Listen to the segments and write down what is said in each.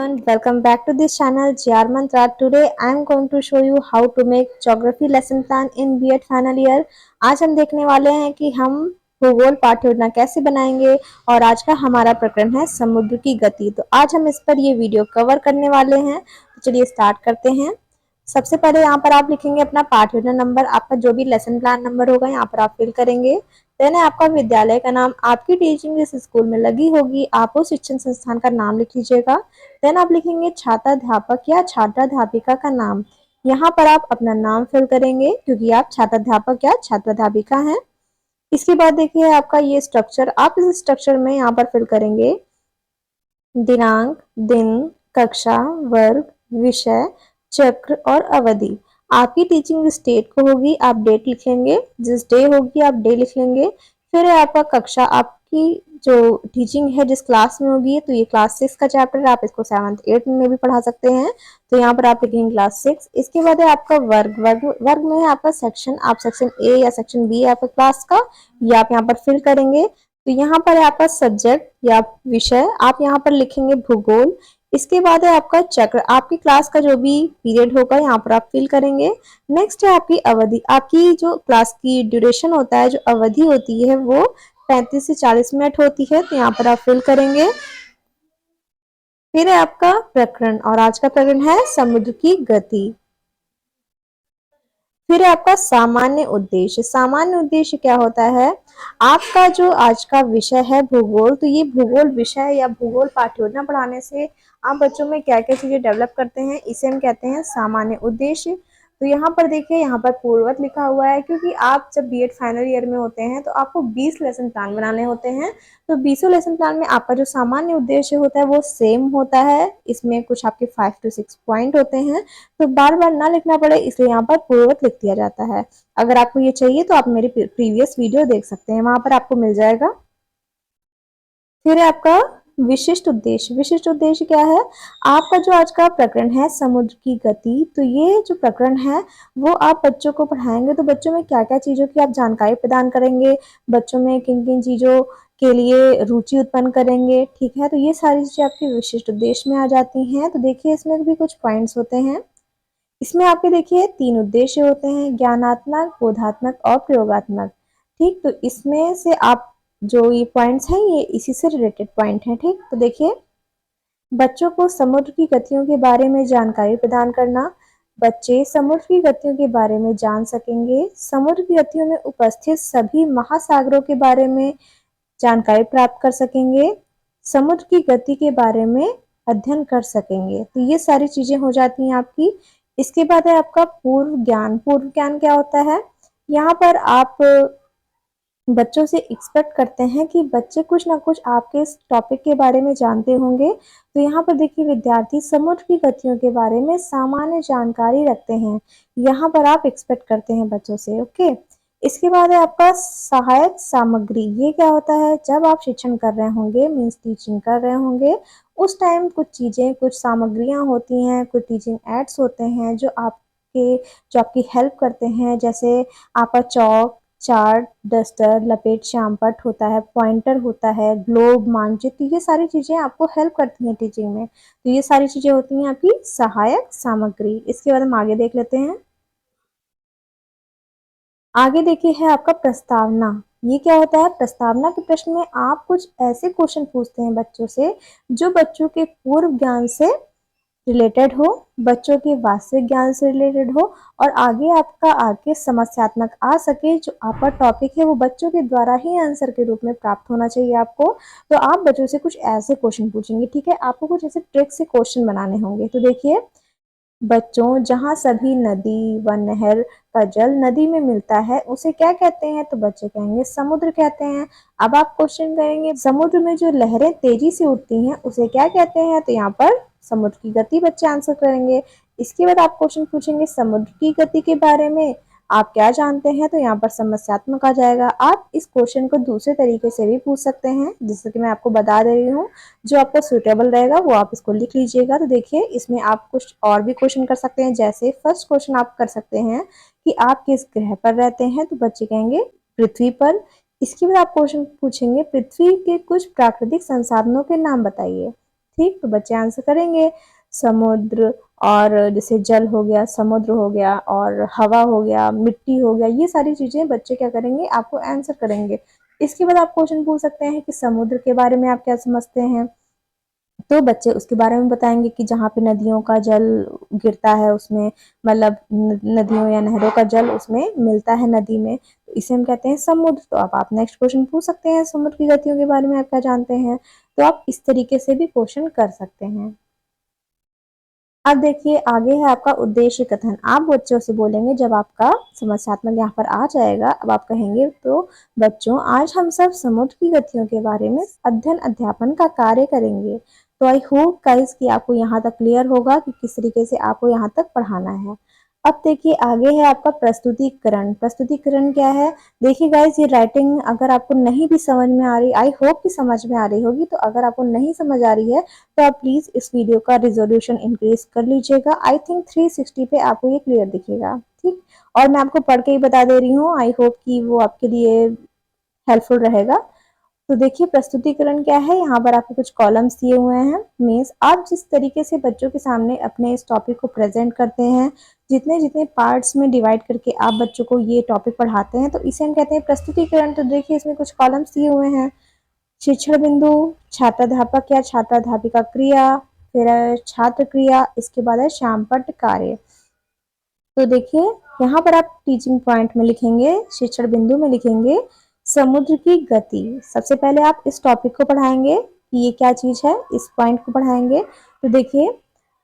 everyone, welcome back to this channel GR Mantra. Today I am going to show you how to make geography lesson plan in B.Ed final year. आज हम देखने वाले हैं कि हम भूगोल पाठ्य योजना कैसे बनाएंगे और आज का हमारा प्रकरण है समुद्र की गति। तो आज हम इस पर ये वीडियो कवर करने वाले हैं। तो चलिए स्टार्ट करते हैं। सबसे पहले यहाँ पर आप लिखेंगे अपना पाठ्य योजना नंबर, आपका जो भी लेसन प्लान नंबर होगा यहाँ पर आप फिल करेंगे। देन आपका विद्यालय का नाम, आपकी टीचिंग जिस स्कूल में लगी होगी आप उस शिक्षण संस्थान का नाम लिख लीजिएगा। देन आप लिखेंगे छात्राध्यापक या छात्राध्यापिका का नाम। यहाँ पर आप अपना नाम फिल करेंगे क्योंकि आप छात्राध्यापक या छात्राध्यापिका हैं। इसके बाद देखिए आपका ये स्ट्रक्चर, आप इस स्ट्रक्चर में यहाँ पर फिल करेंगे दिनांक, दिन, कक्षा, वर्ग, विषय, चक्र और अवधि। आपकी टीचिंग स्टेट को होगी आप डेट लिख लेंगे, जिस डे होगी आप डे लिख लेंगे। फिर है आपका कक्षा, आपकी जो टीचिंग है जिस क्लास में होगी, तो ये क्लास 6 का चैप्टर है, आप इसको 7th 8th में भी पढ़ा सकते हैं, तो यहाँ पर आप लिखेंगे क्लास 6। इसके बाद है आपका वर्ग में है आपका सेक्शन, आप सेक्शन ए या सेक्शन बी है आपका क्लास का, ये आप यहाँ पर फिल करेंगे। तो यहाँ पर है आपका सब्जेक्ट या विषय, आप यहाँ पर लिखेंगे भूगोल। इसके बाद है आपका चक्र, आपकी क्लास का जो भी पीरियड होगा यहाँ पर आप फिल करेंगे। नेक्स्ट है आपकी अवधि, आपकी जो क्लास की ड्यूरेशन होता है, जो अवधि होती है वो 35 से 40 मिनट होती है, तो यहाँ पर आप फिल करेंगे। फिर है आपका प्रकरण और आज का प्रकरण है समुद्र की गति। फिर है आपका सामान्य उद्देश्य। सामान्य उद्देश्य क्या होता है, आपका जो आज का विषय है भूगोल, तो ये भूगोल विषय या भूगोल पाठ्य योजना पढ़ाने से आप बच्चों में क्या क्या चीजें डेवलप करते हैं, इसे हम कहते हैं सामान्य उद्देश्य। तो यहाँ पर देखिए, यहाँ पर पूर्ववत लिखा हुआ है क्योंकि आप जब B.Ed फाइनल ईयर में होते हैं तो आपको 20 लेसन प्लान बनाने होते हैं। तो 20 लेसन प्लान में आपका जो सामान्य उद्देश्य होता है वो सेम होता है, इसमें कुछ आपके 5 to 6 पॉइंट होते हैं, तो बार बार ना लिखना पड़े इसलिए यहाँ पर पूर्ववत लिख दिया जाता है। अगर आपको ये चाहिए तो आप मेरी प्रीवियस वीडियो देख सकते हैं, वहां पर आपको मिल जाएगा। फिर है आपका विशिष्ट उद्देश्य। विशिष्ट उद्देश्य क्या है, आपका जो आज का प्रकरण है समुद्र की गति, तो ये जो प्रकरण है वो आप बच्चों को पढ़ाएंगे तो बच्चों में क्या क्या चीजों की आप जानकारी प्रदान करेंगे, बच्चों में किन किन चीजों के लिए रुचि उत्पन्न करेंगे, ठीक है। तो ये सारी चीजें आपके विशिष्ट उद्देश्य में आ जाती हैं। तो देखिए इसमें भी कुछ पॉइंट्स होते हैं। इसमें आपके देखिए 3 उद्देश्य होते हैं, ज्ञानात्मक, बोधात्मक और प्रयोगात्मक, ठीक। तो इसमें से आप जो ये पॉइंट्स हैं ये इसी से रिलेटेड पॉइंट हैं, ठीक। तो देखिए, बच्चों को समुद्र की गतियों के बारे में जानकारी प्रदान करना, बच्चे समुद्र की गतियों के बारे में जान सकेंगे, समुद्र की गतियों में उपस्थित सभी महासागरों के बारे में जानकारी प्राप्त कर सकेंगे, समुद्र की गति के बारे में अध्ययन कर सकेंगे। तो ये सारी चीजें हो जाती हैं आपकी। इसके बाद है आपका पूर्व ज्ञान। पूर्व ज्ञान क्या होता है, यहाँ पर आप बच्चों से एक्सपेक्ट करते हैं कि बच्चे कुछ ना कुछ आपके इस टॉपिक के बारे में जानते होंगे। तो यहाँ पर देखिए विद्यार्थी समुद्र की गतियों के बारे में सामान्य जानकारी रखते हैं, यहाँ पर आप एक्सपेक्ट करते हैं बच्चों से, ओके। इसके बाद है आपका सहायक सामग्री। ये क्या होता है, जब आप शिक्षण कर रहे होंगे, मीन्स टीचिंग कर रहे होंगे, उस टाइम कुछ चीजें, कुछ सामग्रियां होती हैं, कुछ टीचिंग एड्स होते हैं जो आपकी हेल्प करते हैं, जैसे आपका चौक, चार्ट, डस्टर, लपेट, श्यामपट्ट होता है, पॉइंटर होता है, ग्लोब, मानचित्र, ये सारी चीजें आपको हेल्प करती हैं टीचिंग में। तो ये सारी चीजें होती हैं आपकी सहायक सामग्री। इसके बाद हम आगे देख लेते हैं। आगे देखिए है आपका प्रस्तावना। ये क्या होता है, प्रस्तावना के प्रश्न में आप कुछ ऐसे क्वेश्चन पूछते हैं बच्चों से जो बच्चों के पूर्व ज्ञान से रिलेटेड हो, बच्चों के वास्तविक ज्ञान से रिलेटेड हो, और आगे आपका आगे समस्यात्मक आ सके। जो आपका टॉपिक है वो बच्चों के द्वारा ही आंसर के रूप में प्राप्त होना चाहिए आपको। तो आप बच्चों से कुछ ऐसे क्वेश्चन पूछेंगे, ठीक है। आपको कुछ ऐसे ट्रिक से क्वेश्चन बनाने होंगे। तो देखिए, बच्चों, जहाँ सभी नदी व नहर का जल नदी में मिलता है उसे क्या कहते हैं, तो बच्चे कहेंगे समुद्र कहते हैं। अब आप क्वेश्चन करेंगे समुद्र में जो लहरें तेजी से उठती हैं उसे क्या कहते हैं, तो यहाँ पर समुद्र की गति बच्चे आंसर करेंगे। इसके बाद आप क्वेश्चन पूछेंगे समुद्र की गति के बारे में आप क्या जानते हैं, तो यहाँ पर समस्यात्मक आ जाएगा। आप इस क्वेश्चन को दूसरे तरीके से भी पूछ सकते हैं, जैसे कि मैं आपको बता दे रही हूँ, जो आपको सुटेबल रहेगा वो आप इसको लिख लीजिएगा। तो देखिए इसमें आप कुछ और भी क्वेश्चन कर सकते हैं, जैसे फर्स्ट क्वेश्चन आप कर सकते हैं कि आप किस ग्रह पर रहते हैं, तो बच्चे कहेंगे पृथ्वी पर। इसके बाद आप क्वेश्चन पूछेंगे पृथ्वी के कुछ प्राकृतिक संसाधनों के नाम बताइए। ठीक, तो बच्चे आंसर करेंगे समुद्र, और जैसे जल हो गया, समुद्र हो गया, और हवा हो गया, मिट्टी हो गया, ये सारी चीजें बच्चे क्या करेंगे, आपको आंसर करेंगे। इसके बाद आप क्वेश्चन पूछ सकते हैं कि समुद्र के बारे में आप क्या समझते हैं, तो बच्चे उसके बारे में बताएंगे कि जहाँ पे नदियों का जल गिरता है उसमें, मतलब नदियों या नहरों का जल उसमें मिलता है नदी में, तो इसे हम कहते हैं समुद्र। तो अब आप नेक्स्ट क्वेश्चन पूछ सकते हैं समुद्र की गतियों के बारे में आप क्या जानते हैं, तो आप इस तरीके से भी क्वेश्चन कर सकते हैं। अब देखिए आगे है आपका उद्देश्य कथन। आप बच्चों से बोलेंगे, जब आपका समस्यात्मक यहाँ पर आ जाएगा, अब आप कहेंगे, तो बच्चों आज हम सब समुद्र की गतियों के बारे में अध्ययन अध्यापन का कार्य करेंगे। तो आई होप गाइस कि आपको यहाँ तक क्लियर होगा कि किस तरीके से आपको यहाँ तक पढ़ाना है। अब देखिए आगे है आपका प्रस्तुतिकरण। प्रस्तुतिकरण क्या है, देखिए गाइस ये राइटिंग अगर आपको नहीं भी समझ में आ रही, आई होप कि समझ में आ रही होगी, तो अगर आपको नहीं समझ आ रही है तो आप प्लीज इस वीडियो का रिजोल्यूशन इंक्रीज कर लीजिएगा। आई थिंक 360 पे आपको ये क्लियर दिखेगा, ठीक। और मैं आपको पढ़ के ही बता दे रही हूँ, आई होप कि वो आपके लिए हेल्पफुल रहेगा। तो देखिए प्रस्तुतिकरण क्या है, यहाँ पर आपको कुछ कॉलम्स दिए हुए हैं। मीन्स आप जिस तरीके से बच्चों के सामने अपने इस टॉपिक को प्रेजेंट करते हैं, जितने जितने पार्ट्स में डिवाइड करके आप बच्चों को ये टॉपिक पढ़ाते हैं, तो इसे हम कहते हैं प्रस्तुतिकरण। तो देखिए इसमें कुछ कॉलम्स दिए हुए हैं। शिक्षण बिंदु, छात्राध्यापक या छात्राध्यापिका क्रिया, फिर है छात्र क्रिया, इसके बाद है श्यामपट्ट कार्य। तो देखिए यहाँ पर आप टीचिंग पॉइंट में लिखेंगे, शिक्षण बिंदु में लिखेंगे समुद्र की गति। सबसे पहले आप इस टॉपिक को पढ़ाएंगे कि ये क्या चीज है, इस पॉइंट को पढ़ाएंगे। तो देखिए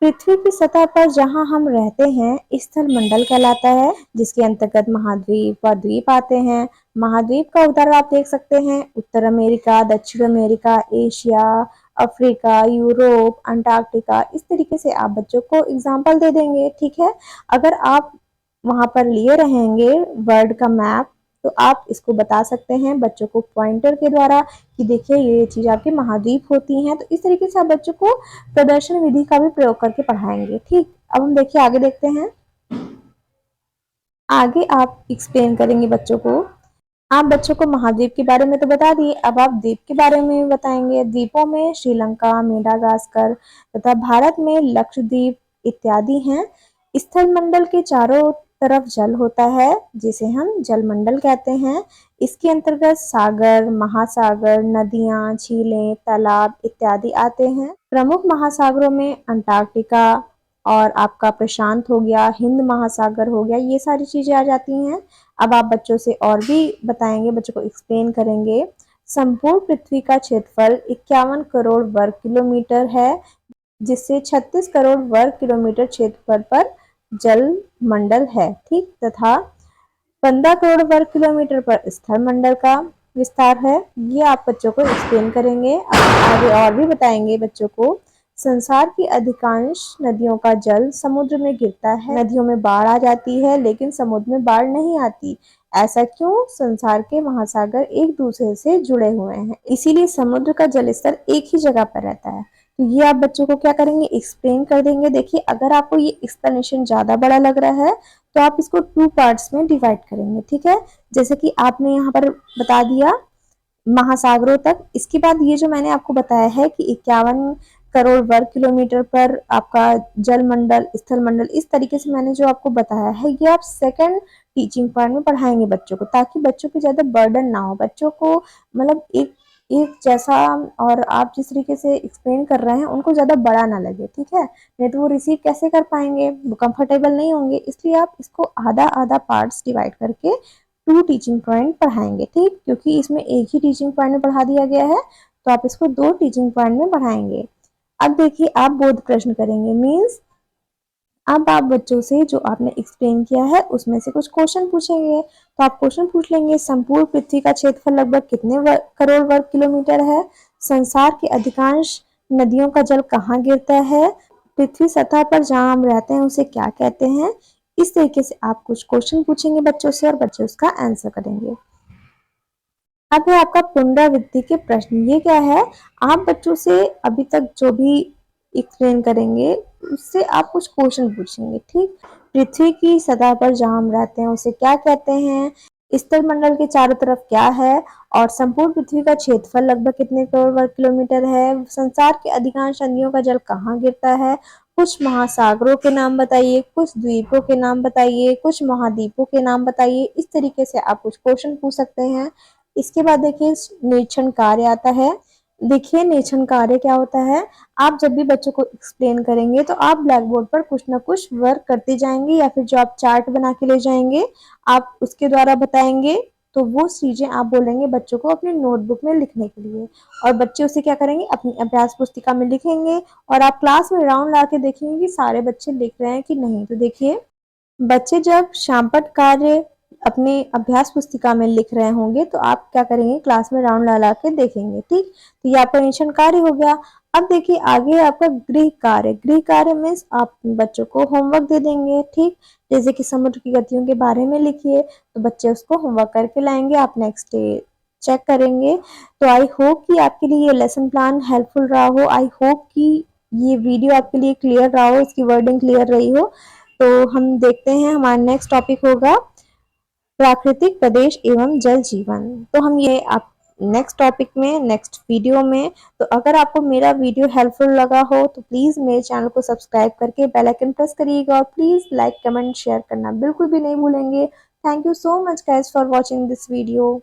पृथ्वी की सतह पर जहां हम रहते हैं स्थल मंडल कहलाता है, जिसके अंतर्गत महाद्वीप व द्वीप आते हैं। महाद्वीप का उदाहरण आप देख सकते हैं, उत्तर अमेरिका, दक्षिण America, Asia, Africa, Europe, Antarctica. इस तरीके से आप बच्चों को एग्जाम्पल दे देंगे, ठीक है। अगर आप वहां पर लिए रहेंगे वर्ल्ड का मैप, तो आप इसको बता सकते हैं बच्चों को पॉइंटर के द्वारा कि देखिए ये चीज आपके महाद्वीप होती हैं। तो इस तरीके से आप बच्चों को प्रदर्शन विधि का भी प्रयोग करके पढ़ाएंगे, ठीक। अब हम देखिए आगे देखते हैं। आगे आप एक्सप्लेन करेंगे बच्चों को, आप बच्चों को महाद्वीप के बारे में तो बता दिए, अब आप द्वीप के बारे में भी बताएंगे। द्वीपों में श्रीलंका, मेडागास्कर तथा भारत में लक्षद्वीप इत्यादि हैं। स्थल मंडल के चारों तरफ जल होता है, जिसे हम जलमंडल कहते हैं। इसके अंतर्गत सागर, महासागर, नदियां, झीलें, तालाब इत्यादि आते हैं। प्रमुख महासागरों में अंटार्कटिका और आपका प्रशांत हो गया, हिंद महासागर हो गया, ये सारी चीजें आ जाती हैं। अब आप बच्चों से और भी बताएंगे, बच्चों को एक्सप्लेन करेंगे। संपूर्ण पृथ्वी का क्षेत्रफल 51 करोड़ वर्ग किलोमीटर है, जिससे 36 करोड़ वर्ग किलोमीटर क्षेत्रफल पर जल मंडल है, ठीक। तथा 15 करोड़ वर्ग किलोमीटर पर स्थल मंडल का विस्तार है। ये आप बच्चों को एक्सप्लेन करेंगे। आगे और भी बताएंगे बच्चों को। संसार की अधिकांश नदियों का जल समुद्र में गिरता है। नदियों में बाढ़ आ जाती है लेकिन समुद्र में बाढ़ नहीं आती। ऐसा क्यों? संसार के महासागर एक दूसरे से जुड़े हुए हैं, इसीलिए समुद्र का जल स्तर एक ही जगह पर रहता है। तो ये आप बच्चों को क्या करेंगे, एक्सप्लेन कर देंगे। देखिए अगर आपको ये एक्सप्लेनेशन ज्यादा बड़ा लग रहा है तो आप इसको 2 पार्ट्स में डिवाइड करेंगे, ठीक है। जैसे कि आपने यहाँ पर बता दिया महासागरों तक। इसके बाद ये जो मैंने आपको बताया है कि 51 करोड़ वर्ग किलोमीटर पर आपका जल मंडल, स्थल मंडल, इस तरीके से मैंने जो आपको बताया है, ये आप सेकंड टीचिंग पॉइंट में पढ़ाएंगे बच्चों को, ताकि बच्चों पे ज्यादा बर्डन ना हो, बच्चों को मतलब एक एक जैसा, और आप जिस तरीके से एक्सप्लेन कर रहे हैं उनको ज्यादा बड़ा ना लगे, ठीक है। नहीं तो वो रिसीव कैसे कर पाएंगे, वो कंफर्टेबल नहीं होंगे। इसलिए आप इसको आधा आधा पार्ट्स डिवाइड करके 2 टीचिंग पॉइंट पढ़ाएंगे, ठीक। क्योंकि इसमें एक ही टीचिंग पॉइंट में पढ़ा दिया गया है, तो आप इसको 2 टीचिंग पॉइंट में पढ़ाएंगे। अब देखिए आप बोध प्रश्न करेंगे, मीन्स अब आप बच्चों से जो आपने एक्सप्लेन किया है उसमें से कुछ क्वेश्चन पूछेंगे। तो आप क्वेश्चन पूछ लेंगे, संपूर्ण पृथ्वी का क्षेत्रफल लगभग कितने करोड़ वर्ग किलोमीटर है? संसार की अधिकांश नदियों का जल कहाँ गिरता है? पृथ्वी सतह पर जहाँ हम रहते हैं उसे क्या कहते हैं? इस तरीके से आप कुछ क्वेश्चन पूछेंगे बच्चों से और बच्चे उसका आंसर करेंगे। अब है आपका पुनरावृत्ति के प्रश्न। ये क्या है, आप बच्चों से अभी तक जो भी एक्सप्लेन करेंगे उससे आप कुछ क्वेश्चन पूछेंगे, ठीक। पृथ्वी की सतह पर जहां हम रहते हैं उसे क्या कहते हैं? स्थल मंडल के चारों तरफ क्या है, और संपूर्ण पृथ्वी का क्षेत्रफल लगभग कितने करोड़ वर्ग किलोमीटर है, संसार के अधिकांश नदियों का जल कहाँ गिरता है, कुछ महासागरों के नाम बताइए, कुछ द्वीपों के नाम बताइए, कुछ महाद्वीपों के नाम बताइए। इस तरीके से आप कुछ क्वेश्चन पूछ सकते हैं। इसके बाद देखिए निरीक्षण कार्य आता है। देखिए निरीक्षण कार्य क्या होता है, आप जब भी बच्चों को एक्सप्लेन करेंगे तो आप ब्लैक बोर्ड पर कुछ ना कुछ वर्क करते जाएंगे, या फिर जो आप चार्ट बना के ले जाएंगे आप उसके द्वारा बताएंगे। तो वो चीजें आप बोलेंगे बच्चों को अपनी नोटबुक में लिखने के लिए, और बच्चे उसे क्या करेंगे अपनी अभ्यास पुस्तिका में लिखेंगे, और आप क्लास में राउंड ला के देखेंगे कि सारे बच्चे लिख रहे हैं कि नहीं। तो देखिए बच्चे जब शामपट कार्य अपने अभ्यास पुस्तिका में लिख रहे होंगे तो आप क्या करेंगे क्लास में राउंड ला के देखेंगे। ठीक, तो ये आपका निरीक्षण कार्य हो गया। अब देखिए आगे आपका गृह कार्य। गृह कार्य मीन्स आप बच्चों को होमवर्क दे देंगे। ठीक, जैसे कि समुद्र की गतियों के बारे में लिखिए, तो बच्चे उसको होमवर्क करके लाएंगे, आप नेक्स्ट डे चेक करेंगे। तो आई होप कि आपके लिए ये लेसन प्लान हेल्पफुल रहा हो। आई होप कि ये वीडियो आपके लिए क्लियर रहा हो, इसकी वर्डिंग क्लियर रही हो। तो हम देखते हैं हमारा नेक्स्ट टॉपिक होगा प्राकृतिक प्रदेश एवं जल जीवन। तो हम ये आप नेक्स्ट टॉपिक में नेक्स्ट वीडियो में। तो अगर आपको मेरा वीडियो हेल्पफुल लगा हो तो प्लीज़ मेरे चैनल को सब्सक्राइब करके बेल आइकन प्रेस करिएगा, और प्लीज़ लाइक कमेंट शेयर करना बिल्कुल भी नहीं भूलेंगे। Thank you so much guys for watching this video.